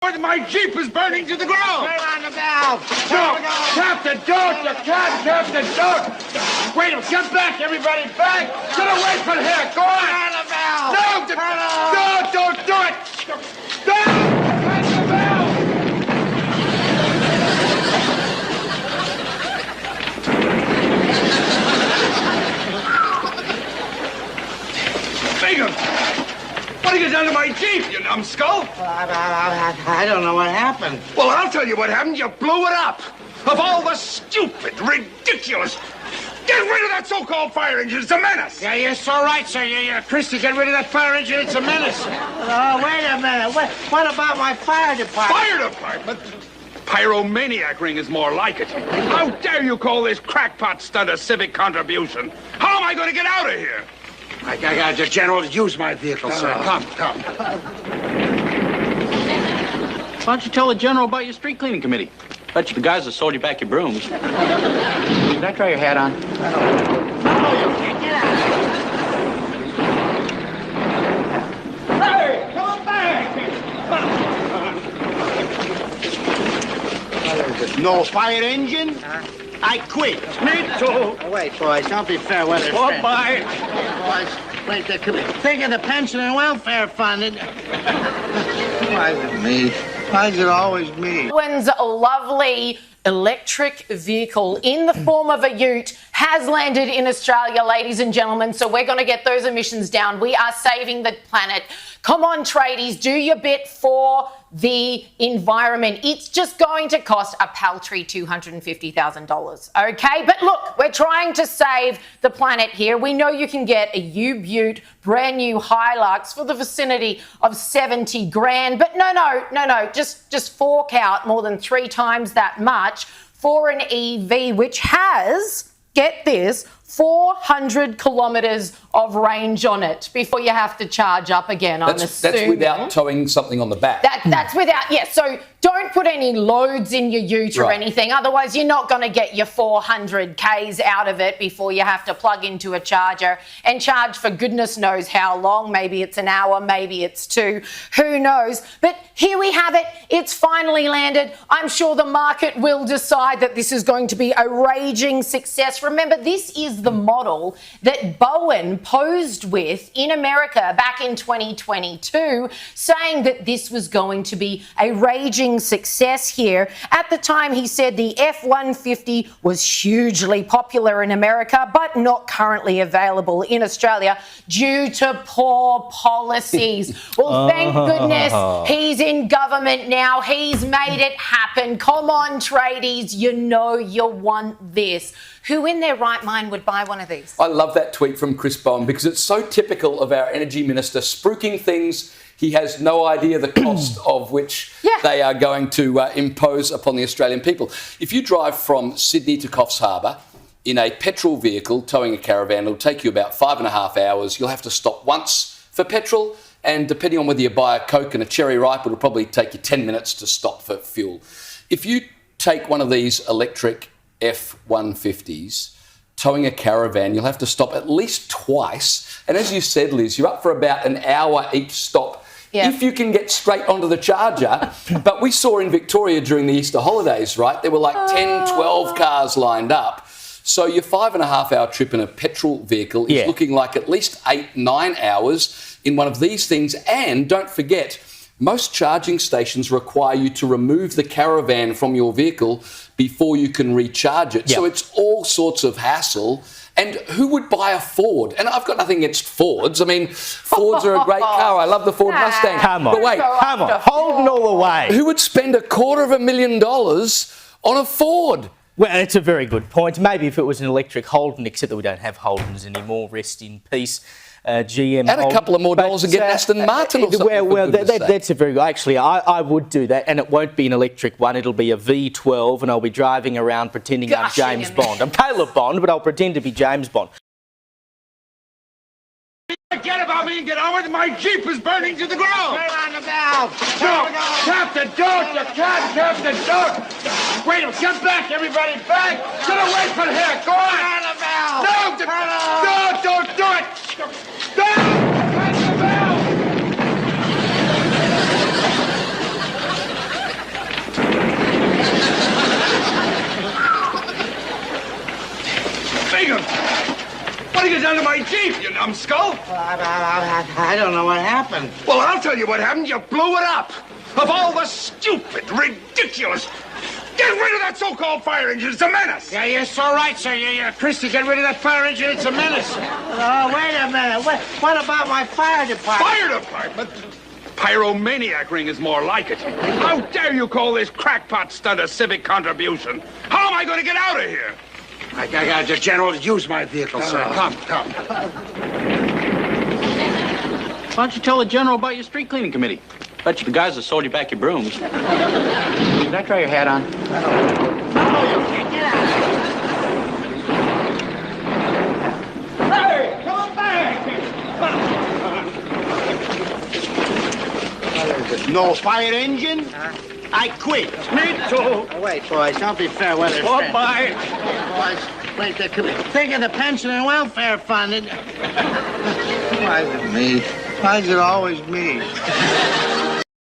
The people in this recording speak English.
My Jeep is burning to the ground! Turn on the valve! No! Captain, don't! You can't, Captain, don't! Wait, get back, everybody, back! Get away from here! Go on! Turn on the valve! No! Turn on! No, don't do it! No! Turn the valve! Bingham! What have you done to my Jeep, you numbskull? I don't know what happened. Well, I'll tell you what happened. You blew it up. Of all the stupid, ridiculous... Get rid of that so-called fire engine. It's a menace. Yeah, you're so right, sir. Christy, get rid of that fire engine. It's a menace. Oh, wait a minute. What about my fire department? Fire department? Pyromaniac ring is more like it. How dare you call this crackpot stunt a civic contribution? How am I going to get out of here? I got the general to use my vehicle, sir. Come. Why don't you tell the general about your street cleaning committee? Bet you the guys have sold you back your brooms. Can I try your hat on? No, you can't get out. Hey, come back! No fire engine? I quit. Me too. Oh, wait, boys, don't be fair weather. Bye-bye. Boys, wait, there could be. Think of the pension and welfare fund. Why is it me? Why is it always me? Bowen's lovely electric vehicle in the form of a ute has landed in Australia, ladies and gentlemen. So we're going to get those emissions down. We are saving the planet. Come on, tradies, do your bit for the environment. It's just going to cost a paltry $250,000, okay? But look, we're trying to save the planet here. We know you can get a U-Butte, brand new Hilux for the vicinity of 70 grand, but no, just fork out more than 3 times that much for an EV, which has, get this, 400 kilometres of range on it before you have to charge up again, I'm assuming. That's without towing something on the back. That's without, yeah. So don't put any loads in your ute or anything. Otherwise, you're not going to get your 400 Ks out of it before you have to plug into a charger and charge for goodness knows how long. Maybe it's an hour, maybe it's 2. Who knows? But here we have it. It's finally landed. I'm sure the market will decide that this is going to be a raging success. Remember, this is the model that Bowen posed with in America back in 2022, saying that this was going to be a raging success here. At the time, he said the F150 was hugely popular in America, but not currently available in Australia due to poor policies. Well, thank goodness he's in government now. He's made it happen. Come on, tradies, you know you want this. Who in their right mind would buy one of these? I love that tweet from Chris Bowen because it's so typical of our energy minister spruiking things he has no idea the cost of which they are going to impose upon the Australian people. If you drive from Sydney to Coffs Harbour in a petrol vehicle towing a caravan, it'll take you about 5.5 hours. You'll have to stop once for petrol, and depending on whether you buy a Coke and a cherry ripe, it'll probably take you 10 minutes to stop for fuel. If you take one of these electric F150s, towing a caravan, you'll have to stop at least twice. And as you said, Liz, you're up for about an hour each stop. If you can get straight onto the charger. But we saw in Victoria during the Easter holidays, right, there were like 10, 12 cars lined up. So your 5.5 hour trip in a petrol vehicle is looking like at least 8, 9 hours in one of these things. And don't forget, most charging stations require you to remove the caravan from your vehicle before you can recharge it. So it's all sorts of hassle. And who would buy a Ford? And I've got nothing against Fords. I mean, Fords are a great car. I love the Ford Mustang. Come on. But wait, come on. Holden all the way. Who would spend $250,000 on a Ford? Well, it's a very good point. Maybe if it was an electric Holden, except that we don't have Holdens anymore. Rest in peace. GM and a couple of more dollars and get an Aston Martin or something. Well, that's a very good. Actually, I would do that, and it won't be an electric one. It'll be a V12, and I'll be driving around pretending I'm James Bond. I'm Caleb Bond, but I'll pretend to be James Bond. Forget about me and get on with it. My Jeep is burning to the ground. Turn on the valve. No, Captain, don't. You can't, Captain, don't. Wait, get back, everybody, back. Get away from here. Go on. Turn on the valve. No, don't do it. No, turn the valve. Chief, you numbskull! I don't know what happened. Well, I'll tell you what happened. You blew it up. Of all the stupid, ridiculous... Get rid of that so-called fire engine. It's a menace. Yeah, you're so right, sir. Christy, get rid of that fire engine. It's a menace. Oh, wait a minute. What about my fire department? Fire department? Pyromaniac ring is more like it. How dare you call this crackpot stunt a civic contribution? How am I going to get out of here? I got the general to use my vehicle, sir. Come. Why don't you tell the general about your street cleaning committee? Bet you the guys that sold you back your brooms. Can I try your hat on? No, you can't. Get out. Hey, come back! No fire engine? I quit. Me too. Oh, wait, boys, don't be fair weather friends. Bye-bye. Boys, wait, think of the pension and welfare fund. Why is it me? Why is it always me?